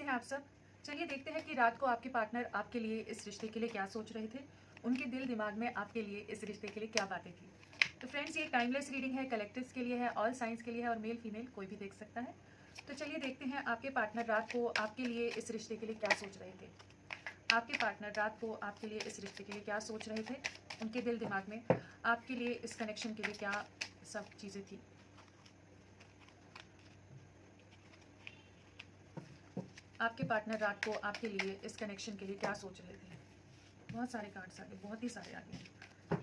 हैं आप सब? चलिए देखते हैं कि रात को आपके पार्टनर आपके लिए इस रिश्ते के लिए क्या सोच रहे थे। उनके दिल दिमाग में आपके लिए इस रिश्ते के लिए क्या बातें थी। तो फ्रेंड्स, ये टाइमलेस रीडिंग है, कलेक्टिव्स के लिए है, ऑल साइंस के लिए है और मेल फीमेल कोई भी देख सकता है। तो चलिए देखते हैं आपके पार्टनर रात को आपके लिए इस रिश्ते के लिए क्या सोच रहे थे। आपके पार्टनर रात को आपके लिए इस रिश्ते के लिए क्या सोच रहे थे। उनके दिल दिमाग में आपके लिए इस कनेक्शन के लिए क्या सब चीज़ें थी। आपके पार्टनर रात को आपके लिए इस कनेक्शन के लिए क्या सोच रहे थे। बहुत सारे कार्ड्स आ गए, बहुत ही सारे आ गए।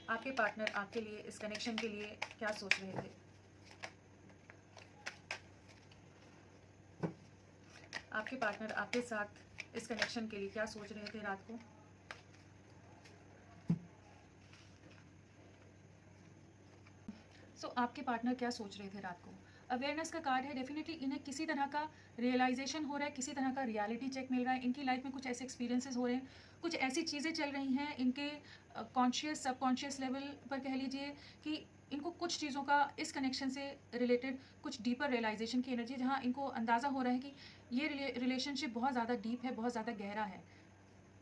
आपके पार्टनर आपके लिए इस कनेक्शन के लिए क्या सोच रहे थे। आपके पार्टनर आपके साथ इस कनेक्शन के लिए क्या सोच रहे थे रात को। आपके पार्टनर क्या सोच रहे थे रात को। अवेयरनेस का कार्ड है। डेफिनेटली इन्हें किसी तरह का रियलाइजेशन हो रहा है, किसी तरह का रियलिटी चेक मिल रहा है। इनकी लाइफ में कुछ ऐसे एक्सपीरियंसेस हो रहे हैं, कुछ ऐसी चीज़ें चल रही हैं इनके कॉन्शियस सबकॉन्शियस लेवल पर, कह लीजिए कि इनको कुछ चीज़ों का इस कनेक्शन से रिलेटेड कुछ डीपर रियलाइजेशन की एनर्जी, जहाँ इनको अंदाज़ा हो रहा है कि ये रिलेशनशिप बहुत ज़्यादा डीप है, बहुत ज़्यादा गहरा है।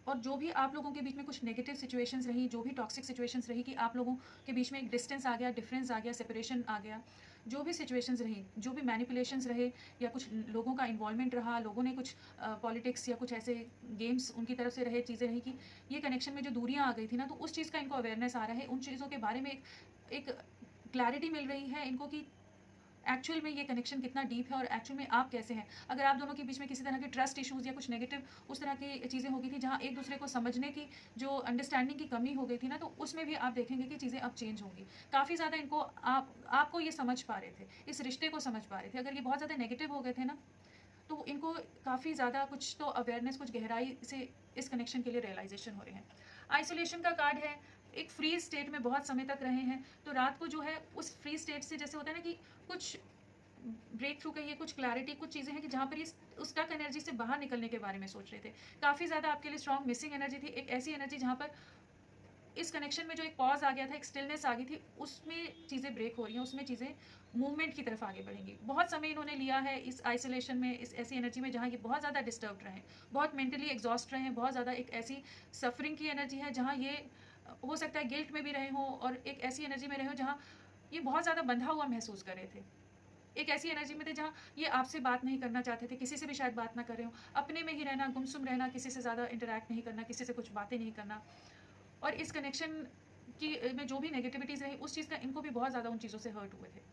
और जो भी आप लोगों के बीच में कुछ नेगेटिव सिचुएशंस रही, जो भी टॉक्सिक सिचुएशंस रही कि आप लोगों के बीच में एक डिस्टेंस आ गया, डिफरेंस आ गया, सेपरेशन आ गया, जो भी सिचुएशंस रही, जो भी मैनिपुलेशंस रहे या कुछ लोगों का इन्वॉल्वमेंट रहा, लोगों ने कुछ पॉलिटिक्स या कुछ ऐसे गेम्स उनकी तरफ से रहे, चीज़ें रही कि ये कनेक्शन में जो दूरियाँ आ गई थी ना, तो उस चीज़ का इनको अवेयरनेस आ रहा है। उन चीज़ों के बारे में एक क्लैरिटी मिल रही है इनको कि एक्चुअल में ये कनेक्शन कितना डीप है और एक्चुअल में आप कैसे हैं। अगर आप दोनों के बीच में किसी तरह के ट्रस्ट इश्यूज़ या कुछ नेगेटिव उस तरह की चीज़ें हो गई थी, जहाँ एक दूसरे को समझने की जो अंडरस्टैंडिंग की कमी हो गई थी ना, तो उसमें भी आप देखेंगे कि चीज़ें अब चेंज होंगी। काफ़ी ज़्यादा इनको आपको ये समझ पा रहे थे, इस रिश्ते को समझ पा रहे थे। अगर ये बहुत ज़्यादा नेगेटिव हो गए थे ना, तो इनको काफ़ी ज़्यादा कुछ तो अवेयरनेस, कुछ गहराई से इस कनेक्शन के लिए रियलाइजेशन हो रहे हैं। आइसोलेशन का कार्ड है। एक फ्रीज स्टेट में बहुत समय तक रहे हैं, तो रात को जो है उस फ्री स्टेट से, जैसे होता है ना कि कुछ ब्रेक थ्रू कहिए, कुछ क्लैरिटी, कुछ चीज़ें हैं कि जहाँ पर ये उस स्टक एनर्जी से बाहर निकलने के बारे में सोच रहे थे। काफ़ी ज़्यादा आपके लिए स्ट्रॉन्ग मिसिंग एनर्जी थी, एक ऐसी एनर्जी जहाँ पर इस कनेक्शन में जो एक पॉज आ गया था, एक स्टिलनेस आ गई थी, उसमें चीज़ें ब्रेक हो रही हैं, उसमें चीज़ें मूवमेंट की तरफ आगे बढ़ेंगी। बहुत समय इन्होंने लिया है इस आइसोलेशन में, इस ऐसी एनर्जी में जहाँ ये बहुत ज़्यादा डिस्टर्ब्ड रहे, बहुत मेंटली एग्जॉस्ट रहे हैं, बहुत ज़्यादा एक ऐसी सफरिंग की एनर्जी है जहाँ ये हो सकता है गिल्ट में भी रहे हों, और एक ऐसी एनर्जी में रहे हों जहाँ ये बहुत ज़्यादा बंधा हुआ महसूस कर रहे थे। एक ऐसी एनर्जी में थे जहाँ ये आपसे बात नहीं करना चाहते थे, किसी से भी शायद बात ना कर रहे हो, अपने में ही रहना, गुमसुम रहना, किसी से ज़्यादा इंटरैक्ट नहीं करना, किसी से कुछ बातें नहीं करना। और इस कनेक्शन की में जो भी नेगेटिविटीज़ रही, उस चीज़ का इनको भी बहुत ज़्यादा उन चीज़ों से हर्ट हुए थे।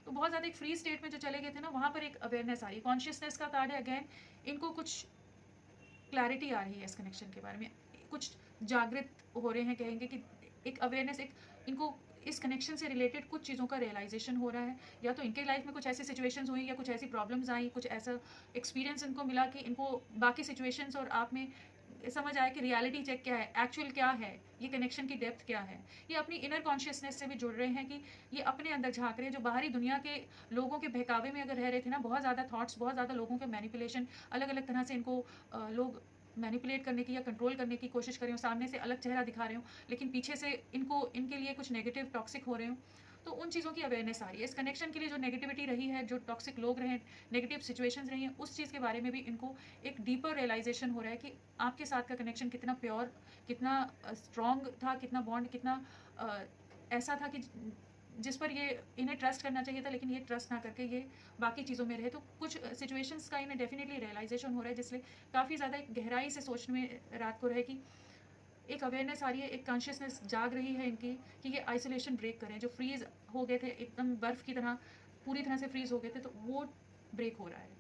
तो बहुत ज़्यादा एक फ्री स्टेट में जो चले गए थे ना, वहाँ पर एक अवेयरनेस आ रही है। कॉन्शियसनेस का कार्ड है अगेन। इनको कुछ क्लैरिटी आ रही है इस कनेक्शन के बारे में, कुछ जागृत हो रहे हैं, कहेंगे कि एक अवेयरनेस, एक इनको इस कनेक्शन से रिलेटेड कुछ चीज़ों का रियलाइजेशन हो रहा है। या तो इनके लाइफ में कुछ ऐसी सिचुएशंस हुई, या कुछ ऐसी प्रॉब्लम्स आई, कुछ ऐसा एक्सपीरियंस इनको मिला कि इनको बाकी सिचुएशंस और आप में समझ आया कि रियलिटी चेक क्या है, एक्चुअल क्या है, ये कनेक्शन की डेप्थ क्या है। ये अपनी इनर कॉन्शियसनेस से भी जुड़ रहे हैं कि ये अपने अंदर झांक रहे हैं। जो बाहरी दुनिया के लोगों के बहकावे में अगर रह रहे थे ना, बहुत ज़्यादा थॉट्स, बहुत ज़्यादा लोगों के मैनिपुलेशन, अलग अलग तरह से इनको लोग मैनिपुलेट करने की या कंट्रोल करने की कोशिश कर रहे हो, सामने से अलग चेहरा दिखा रहे हो, लेकिन पीछे से इनको इनके लिए कुछ नेगेटिव टॉक्सिक हो रहे हो, तो उन चीज़ों की अवेयरनेस आ रही है। इस कनेक्शन के लिए जो नेगेटिविटी रही है, जो टॉक्सिक लोग रहे, नेगेटिव सिचुएशंस रही हैं, उस चीज़ के बारे में भी इनको एक डीपर रियलाइजेशन हो रहा है कि आपके साथ का कनेक्शन कितना प्योर, कितना स्ट्रॉन्ग था, कितना बॉन्ड, कितना ऐसा था कि जिस पर ये इन्हें ट्रस्ट करना चाहिए था, लेकिन ये ट्रस्ट ना करके ये बाकी चीज़ों में रहे। तो कुछ सिचुएशंस का इन्हें डेफिनेटली रियलाइजेशन हो रहा है, जिसलिए काफ़ी ज़्यादा एक गहराई से सोचने में रात को रहे कि एक अवेयरनेस आ रही है, एक कॉन्शियसनेस जाग रही है इनकी कि ये आइसोलेशन ब्रेक करें। जो फ्रीज हो गए थे, एकदम बर्फ़ की तरह पूरी तरह से फ्रीज हो गए थे, तो वो ब्रेक हो रहा है।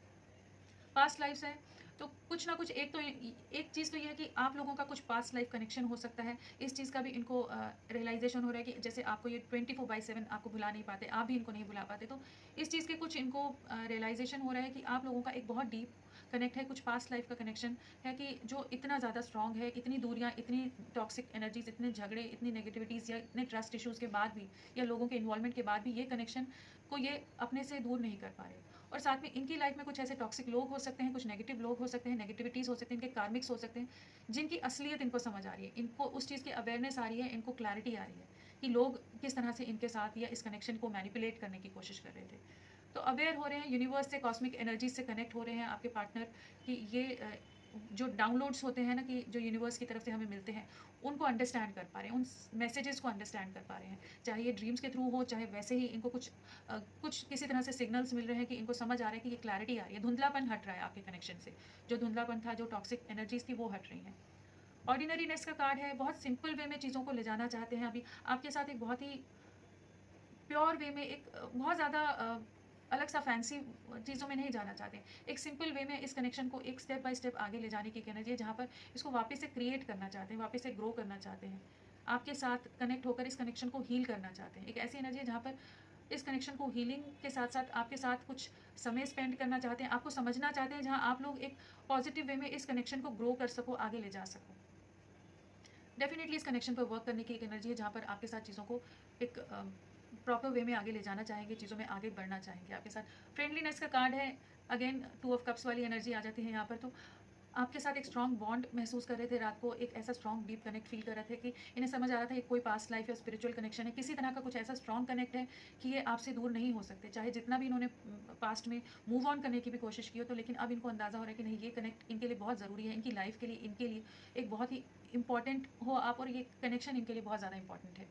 पास्ट लाइफ्स है, तो कुछ ना कुछ एक चीज़ तो ये है कि आप लोगों का कुछ पास्ट लाइफ कनेक्शन हो सकता है। इस चीज़ का भी इनको रियलाइजेशन हो रहा है कि जैसे आपको ये 24/7 आपको भुला नहीं पाते, आप भी इनको नहीं भुला पाते, तो इस चीज़ के कुछ इनको रियलाइजेशन हो रहा है कि आप लोगों का एक बहुत डीप कनेक्ट है, कुछ पास्ट लाइफ का कनेक्शन है कि जो इतना ज़्यादा स्ट्रॉन्ग है, इतनी दूरियाँ, इतनी टॉक्सिक एनर्जीज, इतने झगड़े, इतनी नेगेटिविटीज़ या इतने ट्रस्ट इश्यूज़ के बाद भी, या लोगों के इन्वॉल्वमेंट के बाद भी, ये कनेक्शन को ये अपने से दूर नहीं कर पा रहे। और साथ में इनकी लाइफ में कुछ ऐसे टॉक्सिक लोग हो सकते हैं, कुछ नेगेटिव लोग हो सकते हैं, नेगेटिविटीज़ हो सकती हैं, इनके कार्मिक्स हो सकते हैं, जिनकी असलियत इनको समझ आ रही है, इनको उस चीज़ की अवेयरनेस आ रही है, इनको क्लैरिटी आ रही है कि लोग किस तरह से इनके साथ या इस कनेक्शन को मैनिपुलेट करने की कोशिश कर रहे थे। तो अवेयर हो रहे हैं यूनिवर्स से, कॉस्मिक एनर्जी से कनेक्ट हो रहे हैं आपके पार्टनर कि ये जो डाउनलोड्स होते हैं ना कि जो यूनिवर्स की तरफ से हमें मिलते हैं, उनको अंडरस्टैंड कर पा रहे हैं, उन मैसेजेस को अंडरस्टैंड कर पा रहे हैं, चाहे ये ड्रीम्स के थ्रू हो, चाहे वैसे ही इनको कुछ किसी तरह से सिग्नल्स मिल रहे हैं कि इनको समझ आ रहा है कि ये क्लैरिटी आ रही है, धुंधलापन हट रहा है आपके कनेक्शन से, जो धुंधलापन था, जो टॉक्सिक एनर्जीज थी, वो हट रही हैं। ऑर्डिनरीनेस का कार्ड है, बहुत सिंपल वे में चीज़ों को ले जाना चाहते हैं। अभी आपके साथ एक बहुत ही प्योर वे में, एक बहुत ज़्यादा अलग सा फैंसी चीज़ों में नहीं जाना चाहते, एक सिंपल वे में इस कनेक्शन को एक स्टेप बाय स्टेप आगे ले जाने की एनर्जी है, जहाँ पर इसको वापस से क्रिएट करना चाहते हैं, वापस से ग्रो करना चाहते हैं, आपके साथ कनेक्ट होकर इस कनेक्शन को हील करना चाहते हैं। एक ऐसी एनर्जी है जहाँ पर इस कनेक्शन को हीलिंग के साथ साथ आपके साथ कुछ समय स्पेंड करना चाहते हैं, आपको समझना चाहते हैं, जहाँ आप लोग एक पॉजिटिव वे में इस कनेक्शन को ग्रो कर सको, आगे ले जा सको। डेफिनेटली इस कनेक्शन पर वर्क करने की एक एनर्जी है, जहाँ पर आपके साथ चीज़ों को एक प्रॉपर वे में आगे ले जाना चाहेंगे, चीज़ों में आगे बढ़ना चाहेंगे आपके साथ। फ्रेंडलीनेस का कार्ड है, अगेन 2 ऑफ कप्स वाली एनर्जी आ जाती है यहाँ पर। तो आपके साथ एक स्ट्रॉन्ग बॉन्ड महसूस कर रहे थे रात को, एक ऐसा स्ट्रॉन्ग डीप कनेक्ट फील कर रहे थे कि इन्हें समझ आ रहा था कि कोई पास्ट लाइफ या स्पिरिचुअल कनेक्शन है, किसी तरह का कुछ ऐसा स्ट्रॉन्ग कनेक्ट है कि ये आपसे दूर नहीं हो सकते, चाहे जितना भी इन्होंने पास्ट में मूव ऑन करने की भी कोशिश की हो। तो लेकिन अब इनको अंदाज़ा हो रहा है कि नहीं, ये कनेक्ट इनके लिए बहुत ज़रूरी है, इनकी लाइफ के लिए, इनके लिए एक बहुत ही इंपॉर्टेंट हो आप, और ये कनेक्शन इनके लिए बहुत ज़्यादा इंपॉर्टेंट है।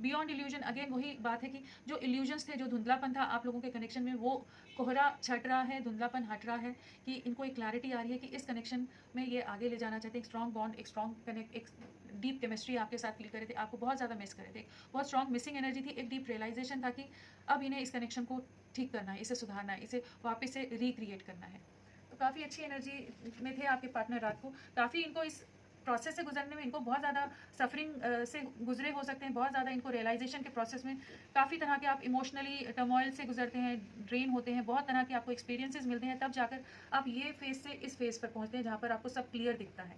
बियॉन्ड इल्यूजन, अगेन वही बात है कि जो इल्यूजन्स थे, जो धुंधलापन था आप लोगों के कनेक्शन में, वो कोहरा छट रहा है, धुंधलापन हट रहा है, कि इनको एक क्लैरिटी आ रही है कि इस कनेक्शन में ये आगे ले जाना चाहते हैं, एक स्ट्रॉन्ग बॉन्ड, एक स्ट्रॉन्ग कनेक्ट, एक डीप केमिस्ट्री आपके साथ फील कर रहे थे, आपको बहुत ज़्यादा मिस कर रहे थे, बहुत स्ट्रॉन्ग मिसिंग एनर्जी थी, एक डीप रियलाइजेशन था कि अब इन्हें इस कनेक्शन को ठीक करना है, इसे सुधारना है, इसे वापस से रिक्रिएट करना है। तो काफ़ी अच्छी एनर्जी में थे आपके पार्टनर रात को, काफ़ी इनको इस प्रोसेस से गुजरने में, इनको बहुत ज़्यादा सफरिंग से गुजरे हो सकते हैं, बहुत ज़्यादा इनको रियलाइजेशन के प्रोसेस में काफ़ी तरह के आप इमोशनली टर्मोइल से गुजरते हैं, ड्रेन होते हैं, बहुत तरह के आपको एक्सपीरियंसेस मिलते हैं, तब जाकर आप ये फेज से इस फेज पर पहुंचते हैं जहाँ पर आपको सब क्लियर दिखता है,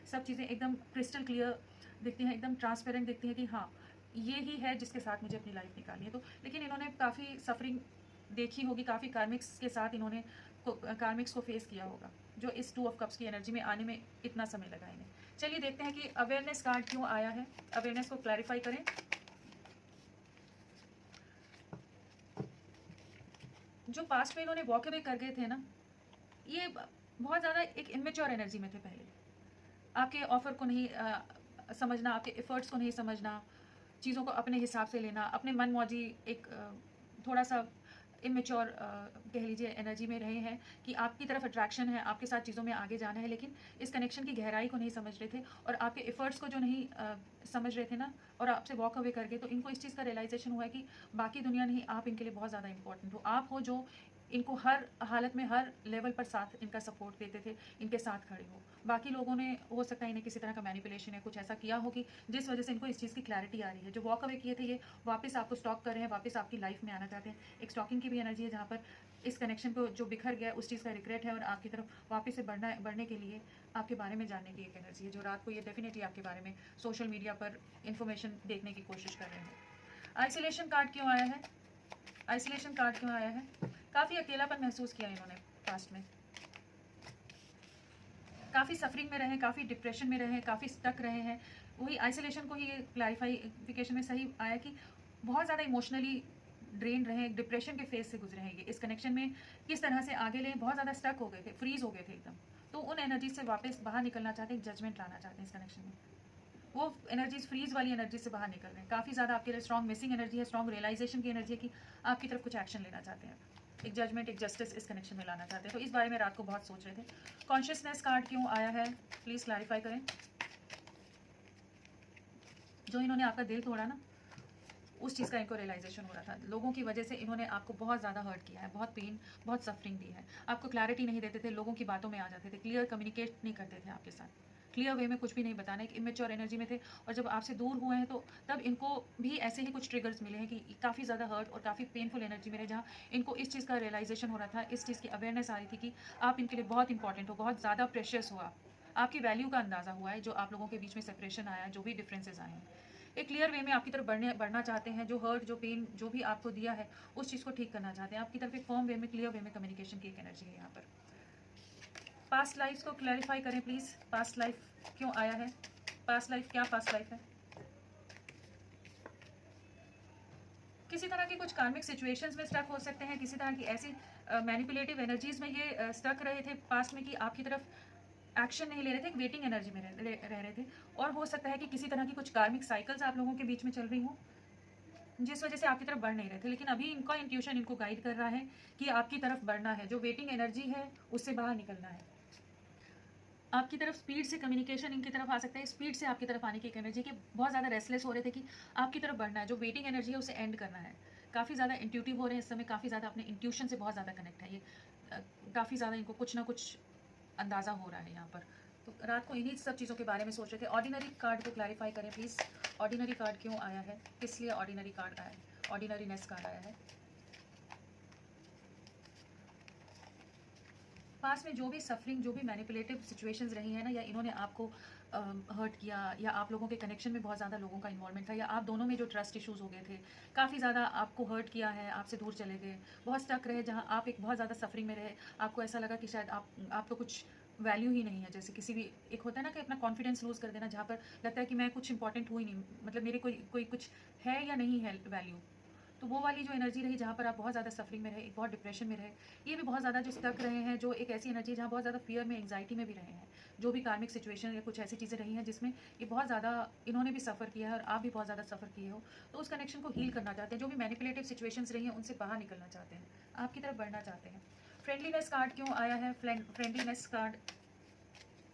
सब चीज़ें एकदम क्रिस्टल क्लियर दिखती हैं, एकदम ट्रांसपेरेंट दिखती हैं कि हाँ, ये ही है जिसके साथ मुझे अपनी लाइफ निकालनी है। तो लेकिन इन्होंने काफ़ी सफरिंग देखी होगी, काफ़ी कार्मिक्स के साथ इन्होंने कार्मिक्स को फेस किया होगा, जो इस 2 ऑफ कप्स की एनर्जी में आने में इतना समय लगा इन्हें। चलिए देखते हैं कि अवेयरनेस कार्ड क्यों आया है, अवेयरनेस को क्लैरिफाई करें। जो पास्ट में इन्होंने वॉक अवे कर गए थे ना, ये बहुत ज़्यादा एक इमेच्योर एनर्जी में थे पहले, आपके ऑफर को नहीं समझना, आपके एफर्ट्स को नहीं समझना, चीज़ों को अपने हिसाब से लेना, अपने मन मौजी, एक थोड़ा सा इमेच्योर कह लीजिए एनर्जी में रहे हैं कि आपकी तरफ अट्रैक्शन है, आपके साथ चीज़ों में आगे जाना है, लेकिन इस कनेक्शन की गहराई को नहीं समझ रहे थे, और आपके एफर्ट्स को जो नहीं समझ रहे थे ना, और आपसे वॉक अवे करके, तो इनको इस चीज़ का रियलाइजेशन हुआ है कि बाकी दुनिया नहीं, आप इनके लिए बहुत ज़्यादा इंपॉर्टेंट हो, आप हो जो इनको हर हालत में, हर लेवल पर साथ इनका सपोर्ट देते थे, इनके साथ खड़े हो। बाकी लोगों ने हो सकता है इन्हें किसी तरह का मैनिपुलेशन है, कुछ ऐसा किया हो कि जिस वजह से इनको इस चीज़ की क्लैरिटी आ रही है, जो वॉक अवे किए थे ये वापस आपको स्टॉक कर रहे हैं, वापस आपकी लाइफ में आना चाहते हैं। एक स्टॉकिंग की भी एनर्जी है, जहाँ पर इस कनेक्शन को जो बिखर गया उस चीज़ का रिग्रेट है, और आपकी तरफ वापस से बढ़ने के लिए आपके बारे में जानने की एक एनर्जी है, जो रात को ये डेफिनेटली आपके बारे में सोशल मीडिया पर इन्फॉर्मेशन देखने की कोशिश कर रहे हैं। आइसोलेशन कार्ड क्यों आया है, आइसोलेशन कार्ड क्यों आया है? काफ़ी अकेलापन महसूस किया इन्होंने पास्ट में, काफ़ी सफरिंग में रहे, काफ़ी डिप्रेशन में रहे, काफ़ी स्टक रहे हैं। वही आइसोलेशन को ही क्लैरिफिकेशन में सही आया कि बहुत ज़्यादा इमोशनली ड्रेन रहे, डिप्रेशन के फेज से गुजरे हैं ये, इस कनेक्शन में किस तरह से आगे लें, बहुत ज़्यादा स्टक हो गए थे, फ्रीज हो गए थे एकदम। तो उन एनर्जी से वापस बाहर निकलना चाहते हैं, जजमेंट लाना चाहते हैं इस कनेक्शन में, वो एनर्जीज फ्रीज वाली एनर्जी से बाहर निकल रहे हैं। काफ़ी ज़्यादा आपके लिए स्ट्रॉन्ग मिसिंग एनर्जी है, स्ट्रॉन्ग रियलाइजेशन की एनर्जी है कि आपकी तरफ कुछ एक्शन लेना चाहते हैं, एक जजमेंट, एक जस्टिस इस कनेक्शन में लाना चाहते हैं। तो इस बारे में रात को बहुत सोच रहे थे। कॉन्शियसनेस कार्ड क्यों आया है, प्लीज़ क्लैरिफाई करें। जो इन्होंने आपका दिल तोड़ा ना, उस चीज़ का इनको रियलाइजेशन हो रहा था, लोगों की वजह से इन्होंने आपको बहुत ज़्यादा हर्ट किया है, बहुत पेन, बहुत सफरिंग दी है, आपको क्लैरिटी नहीं देते थे, लोगों की बातों में आ जाते थे, क्लियर कम्युनिकेट नहीं करते थे आपके साथ, क्लियर वे में कुछ भी नहीं बताना, एक इमेच्योर एनर्जी में थे। और जब आपसे दूर हुए हैं तो तब इनको भी ऐसे ही कुछ ट्रिगर्स मिले हैं कि काफ़ी ज़्यादा हर्ट और काफ़ी पेनफुल एनर्जी में रहे, जहाँ इनको इस चीज़ का रियलाइजेशन हो रहा था, इस चीज़ की अवेयरनेस आ रही थी कि आप इनके लिए बहुत इंपॉर्टेंट हो, बहुत ज़्यादा प्रेशियस हो, आपकी वैल्यू का अंदाज़ा हुआ है, जो आप लोगों के बीच में सेपरेशन आया, जो भी डिफरेंसेस आए हैं, एक क्लियर वे में आपकी तरफ बढ़ना चाहते हैं, जो हर्ट, जो पेन, जो भी आपको दिया है उस चीज़ को ठीक करना चाहते हैं, आपकी तरफ एक फर्म वे में, क्लियर वे में कम्युनिकेशन की एक एनर्जी है यहाँ पर। पास्ट लाइफ को क्लैरिफाई करें प्लीज़, पास्ट लाइफ क्यों आया है, पास्ट लाइफ क्या पास्ट लाइफ है, किसी तरह की कुछ कार्मिक सिचुएशंस में स्टक हो सकते हैं, किसी तरह की ऐसी मैनिपुलेटिव एनर्जीज में ये स्टक रहे थे पास्ट में कि आपकी तरफ एक्शन नहीं ले रहे थे, एक वेटिंग एनर्जी में रह रहे थे। और हो सकता है कि किसी तरह की कुछ कार्मिक साइकिल्स आप लोगों के बीच में चल रही हों, जिस वजह से आपकी तरफ बढ़ नहीं रहे थे। लेकिन अभी इनका इंट्यूशन इनको गाइड कर रहा है कि आपकी तरफ बढ़ना है, जो वेटिंग एनर्जी है उससे बाहर निकलना है। आपकी तरफ स्पीड से कम्युनिकेशन इनकी तरफ आ सकता है, स्पीड से आपकी तरफ आने की एक एनर्जी कि बहुत ज़्यादा रेस्टलेस हो रहे थे कि आपकी तरफ बढ़ना है, जो वेटिंग एनर्जी है उसे एंड करना है। काफ़ी ज़्यादा इंट्यूटिव हो रहे हैं इस समय, काफ़ी ज़्यादा अपने इंट्यूशन से बहुत ज़्यादा कनेक्ट है ये। काफ़ी ज़्यादा इनको कुछ ना कुछ अंदाज़ा हो रहा है यहाँ पर। तो रात को इन्हीं सब चीज़ों के बारे में सोच रहे थे। ऑर्डिनरी कार्ड को क्लैरिफाई करें प्लीज़। ऑर्डिनरी कार्ड क्यों आया है, किस लिए ऑर्डिनरी कार्ड आया है, ऑर्डिनरीनेस कार्ड आया है। पास में जो भी सफरिंग, जो भी मैनिपुलेटिव सिचुएशंस रही हैं ना, या इन्होंने आपको हर्ट किया, या आप लोगों के कनेक्शन में बहुत ज़्यादा लोगों का इन्वॉल्वमेंट था, या आप दोनों में जो ट्रस्ट इश्यूज़ हो गए थे, काफ़ी ज़्यादा आपको हर्ट किया है, आपसे दूर चले गए, बहुत स्टक रहे, जहाँ आप एक बहुत ज़्यादा सफरिंग में रहे। आपको ऐसा लगा कि शायद आप तो कुछ वैल्यू ही नहीं है, जैसे किसी भी एक होता है ना कि अपना कॉन्फिडेंस लूज़ कर देना, जहाँ पर लगता है कि मैं कुछ इंपॉर्टेंट हुई नहीं, मतलब मेरे कोई कोई कुछ है या नहीं है वैल्यू। तो वो वाली जो एनर्जी रही जहाँ पर आप बहुत ज़्यादा सफरिंग में रहे, एक बहुत डिप्रेशन में रहे। ये भी बहुत ज़्यादा जो स्टक रहे हैं, जो एक ऐसी एनर्जी जहाँ बहुत ज़्यादा फियर में, एंग्जाइटी में भी रहे हैं। जो भी कार्मिक सिचुएशन या कुछ ऐसी चीज़ें रही हैं जिसमें ये बहुत ज़्यादा इन्होंने भी सफ़र किया है और आप भी बहुत ज़्यादा सफ़र किए हो, तो उस कनेक्शन को हील करना चाहते हैं। जो भी मैनिपुलेटिव सिचुएशंस रही हैं उनसे बाहर निकलना चाहते हैं, आपकी तरफ बढ़ना चाहते हैं। फ्रेंडलीनेस कार्ड क्यों आया है, फ्रेंडलीनेस कार्ड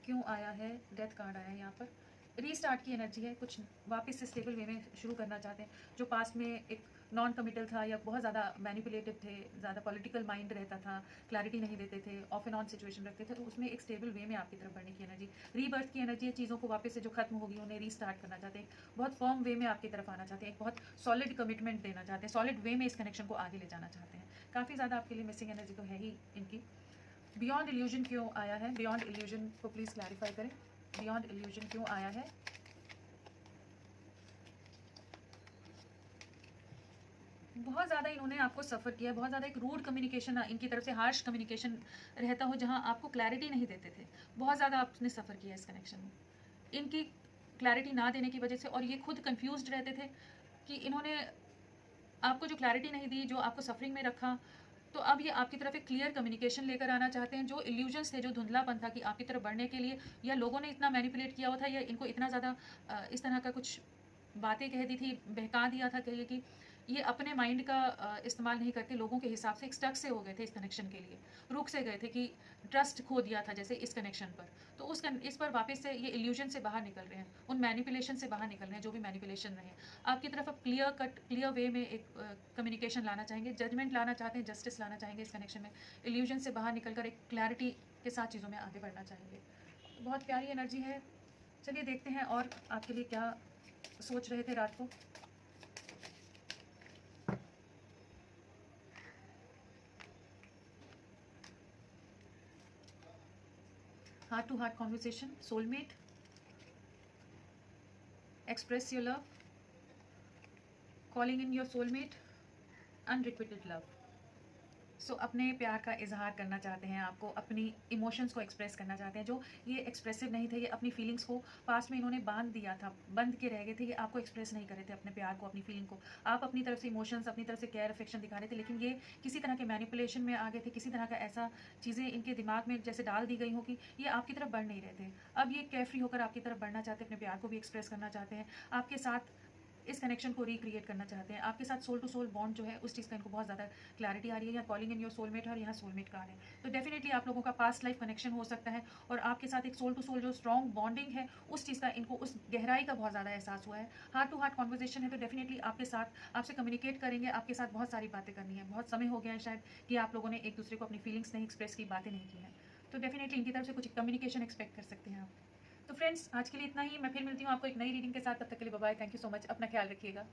क्यों आया है, डेथ कार्ड आया है यहाँ पर। रीस्टार्ट की एनर्जी है, कुछ वापस से स्टेबल वे में शुरू करना चाहते हैं। जो पास्ट में एक नॉन कमिटल था या बहुत ज़्यादा मैनिपुलेटिव थे, ज़्यादा पॉलिटिकल माइंड रहता था, क्लैरिटी नहीं देते थे, ऑफ एंड ऑन सिचुएशन रखते थे, तो उसमें एक स्टेबल वे में आपकी तरफ बढ़ने की एनर्जी, रीबर्थ की एनर्जी है। चीज़ों को वापस से जो खत्म होगी उन्हें रीस्टार्ट करना चाहते हैं, बहुत फर्म वे में आपकी तरफ आना चाहते हैं, एक बहुत सॉलिड कमिटमेंट देना चाहते हैं, सॉलिड वे में इस कनेक्शन को आगे ले जाना चाहते हैं। काफ़ी ज़्यादा आपके लिए मिसिंग एनर्जी तो है ही इनकी। बियॉन्ड इल्यूजन क्यों आया है, बियॉन्ड इल्यूजन को प्लीज़ क्लैरिफाई करें। बियॉन्ड इल्यूजन क्यों आया है, बहुत ज़्यादा इन्होंने आपको सफ़र किया, बहुत ज़्यादा एक रूड कम्युनिकेशन इनकी तरफ से, हार्श कम्युनिकेशन रहता हो जहाँ आपको क्लैरिटी नहीं देते थे। बहुत ज़्यादा आपने सफ़र किया इस कनेक्शन में, इनकी क्लैरिटी ना देने की वजह से। और ये खुद कंफ्यूज्ड रहते थे कि इन्होंने आपको जो क्लैरिटी नहीं दी, जो आपको सफरिंग में रखा, तो अब ये आपकी तरफ एक क्लियर कम्युनिकेशन लेकर आना चाहते हैं। जो इल्यूजन्स थे, जो धुंधलापन था कि आपकी तरफ बढ़ने के लिए, या लोगों ने इतना मैनिपुलेट किया हुआ था, या इनको इतना ज़्यादा इस तरह का कुछ बातें कह दी थी, बहका दिया था, कहिए कि ये अपने माइंड का इस्तेमाल नहीं करते, लोगों के हिसाब से एक स्टक से हो गए थे इस कनेक्शन के लिए, रुक से गए थे कि ट्रस्ट खो दिया था जैसे इस कनेक्शन पर। तो इस पर वापस से ये इल्यूजन से बाहर निकल रहे हैं, उन मैनिपुलेशन से बाहर निकल रहे हैं, जो भी मैनिपुलेशन रहे आपकी तरफ। अब क्लियर कट, क्लियर वे में एक कम्युनिकेशन लाना चाहेंगे, जजमेंट लाना चाहते हैं, जस्टिस लाना चाहेंगे इस कनेक्शन में। इल्यूजन से बाहर निकल कर एक क्लैरिटी के साथ चीज़ों में आगे बढ़ना चाहेंगे। बहुत प्यारी एनर्जी है। चलिए देखते हैं और आपके लिए क्या सोच रहे थे रात को। Heart to heart conversation, soulmate, express your love, calling in your soulmate, unrequited love. सो अपने प्यार का इजहार करना चाहते हैं, आपको अपनी इमोशंस को एक्सप्रेस करना चाहते हैं। जो ये एक्सप्रेसिव नहीं थे, ये अपनी फीलिंग्स को पास्ट में इन्होंने बांध दिया था, बंद के रह गए थे, ये आपको एक्सप्रेस नहीं कर रहे थे अपने प्यार को, अपनी फीलिंग को। आप अपनी तरफ से इमोशंस, अपनी तरफ से केयर अफेक्शन दिखा रहे थे, लेकिन ये किसी तरह के मैनिपुलेशन में आ गए थे, किसी तरह का ऐसा चीज़ें इनके दिमाग में जैसे डाल दी गई हो कि ये आपकी तरफ बढ़ नहीं रहे थे। अब ये केयर फ्री होकर आपकी तरफ बढ़ना चाहते हैं, अपने प्यार को भी एक्सप्रेस करना चाहते हैं, आपके साथ इस कनेक्शन को रिक्रिएट करना चाहते हैं, आपके साथ सोल टू सोल बॉन्ड जो है उस चीज़ का इनको बहुत ज़्यादा क्लैरिटी आ रही है। यहाँ कॉलिंग इन योर सोलमेट है और यहाँ सोलमेट कार्ड है, तो डेफिनेटली आप लोगों का पास्ट लाइफ कनेक्शन हो सकता है और आपके साथ एक सोल टू सोल जो स्ट्रॉन्ग बॉन्डिंग है उस चीज़ का इनको, उस गहराई का बहुत ज़्यादा एहसास हुआ है। हार्ट टू हार्ट कॉन्वर्सेशन है, तो डेफिनेटली आपके साथ, आपसे कम्युनिकेट करेंगे, आपके साथ बहुत सारी बातें करनी है। बहुत समय हो गया है शायद कि आप लोगों ने एक दूसरे को अपनी फीलिंग्स नहीं एक्सप्रेस की, बातें नहीं की हैं, तो डेफिनेटली इनकी तरफ से कुछ कम्युनिकेशन एक्सपेक्ट कर सकते हैं आप। तो फ्रेंड्स, आज के लिए इतना ही। मैं फिर मिलती हूँ आपको एक नई रीडिंग के साथ, तब तक के लिए bye bye. Thank you so much, अपना ख्याल रखिएगा।